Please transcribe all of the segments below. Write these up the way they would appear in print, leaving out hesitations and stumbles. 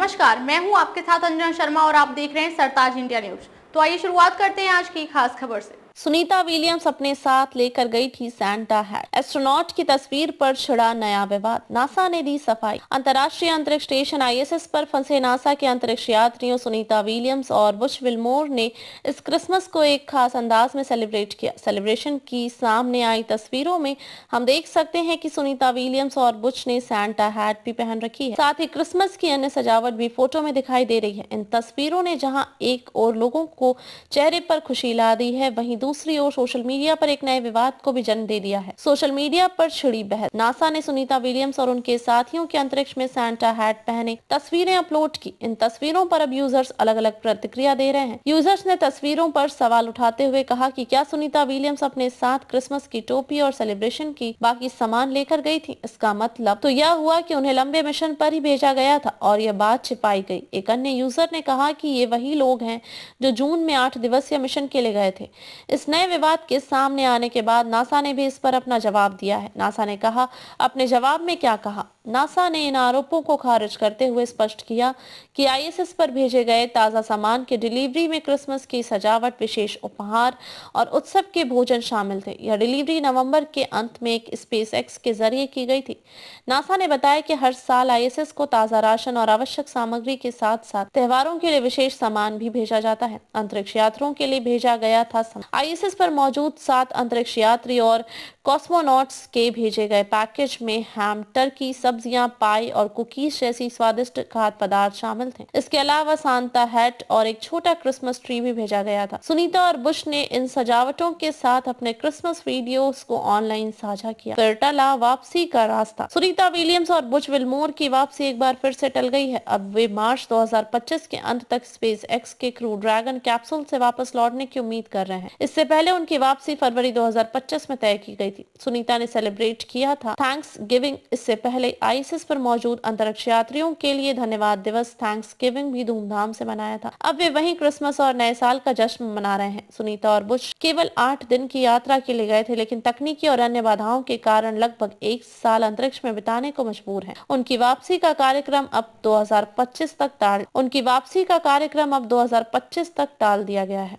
नमस्कार, मैं हूं आपके साथ अंजना शर्मा और आप देख रहे हैं सरताज इंडिया न्यूज। तो आइए शुरुआत करते हैं आज की खास खबर से। सुनीता विलियम्स अपने साथ लेकर गई थी सैंटा हैट। एस्ट्रोनॉट की तस्वीर पर छिड़ा नया विवाद, नासा ने दी सफाई। अंतर्राष्ट्रीय अंतरिक्ष स्टेशन आईएसएस पर फंसे नासा के अंतरिक्ष यात्रियों सुनीता विलियम्स और बुश विल्मोर ने इस क्रिसमस को एक खास अंदाज में सेलिब्रेट किया। सेलिब्रेशन की सामने आई तस्वीरों में हम देख सकते हैं कि सुनीता विलियम्स और बुश ने सैंटा हैट भी पहन रखी है। साथ ही क्रिसमस की अन्य सजावट भी फोटो में दिखाई दे रही है। इन तस्वीरों ने जहाँ एक और लोगों को चेहरे पर खुशी ला दी है, वहीं दूसरी ओर सोशल मीडिया पर एक नए विवाद को भी जन्म दे दिया है। सोशल मीडिया पर छिड़ी बहस। नासा ने सुनीता विलियम्स और उनके साथियों के अंतरिक्ष में सैंटा हैट पहने तस्वीरें अपलोड की। इन तस्वीरों पर अब यूजर्स अलग अलग प्रतिक्रिया दे रहे हैं। यूजर्स ने तस्वीरों पर सवाल उठाते हुए कहा कि क्या सुनीता विलियम्स अपने साथ क्रिसमस की टोपी और सेलिब्रेशन की बाकी सामान लेकर गई थी। इसका मतलब तो यह हुआ कि उन्हें लंबे मिशन पर ही भेजा गया था और यह बात छिपाई गई। एक अन्य यूजर ने कहा कि ये वही लोग हैं जो जून में 8 दिवसीय मिशन के लिए गए थे। इस नए विवाद के सामने आने के बाद नासा ने भी इस पर अपना जवाब दिया है। नासा ने कहा, अपने जवाब में क्या कहा। नासा ने इन आरोपों को खारिज करते हुए स्पष्ट किया कि आईएसएस पर भेजे गए ताजा सामान की डिलीवरी में क्रिसमस की सजावट, विशेष उपहार और उत्सव के भोजन शामिल थे। यह डिलीवरी नवंबर के अंत में एक स्पेसएक्स के जरिए की गई थी। नासा ने बताया कि हर साल आईएसएस को ताजा राशन और आवश्यक सामग्री के साथ साथ त्योहारों के लिए विशेष सामान भी भेजा जाता है। अंतरिक्ष यात्रियों के लिए भेजा गया था। आईएसएस पर मौजूद 7 अंतरिक्ष यात्री और कॉस्मोनॉट्स के भेजे गए पैकेज में हैम, टर्की, सब्जियां, पाई और कुकीज जैसी स्वादिष्ट खाद्य पदार्थ शामिल थे। इसके अलावा सांता हैट और एक छोटा क्रिसमस ट्री भी भेजा गया था। सुनीता और बुश ने इन सजावटों के साथ अपने क्रिसमस वीडियोस को ऑनलाइन साझा किया। फिर टला वापसी का रास्ता। सुनीता विलियम्स और बुश विल्मोर की वापसी एक बार फिर से टल गई है। अब वे मार्च 2025 के अंत तक स्पेस एक्स के क्रू ड्रैगन कैप्सूल से वापस लौटने की उम्मीद कर रहे हैं। इससे पहले उनकी वापसी फरवरी 2025 में तय की गई थी। सुनीता ने सेलिब्रेट किया था थैंक्स गिविंग। इससे पहले आईएसएस पर मौजूद अंतरिक्ष यात्रियों के लिए धन्यवाद दिवस थैंक्स गिविंग भी धूमधाम से मनाया था। अब वे वहीं क्रिसमस और नए साल का जश्न मना रहे हैं। सुनीता और बुश केवल 8 दिन की यात्रा के लिए गए थे, लेकिन तकनीकी और अन्य बाधाओं के कारण लगभग 1 साल अंतरिक्ष में बिताने को मजबूर हैं। उनकी वापसी का कार्यक्रम अब 2025 तक टाल दिया गया है।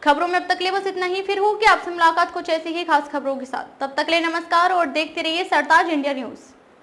खबरों में अब तक ले बस इतना ही। फिर होगी आपसे मुलाकात कुछ ऐसी ही खास खबरों के साथ। तब तक ले नमस्कार और देखते रहिए सरताज इंडिया न्यूज।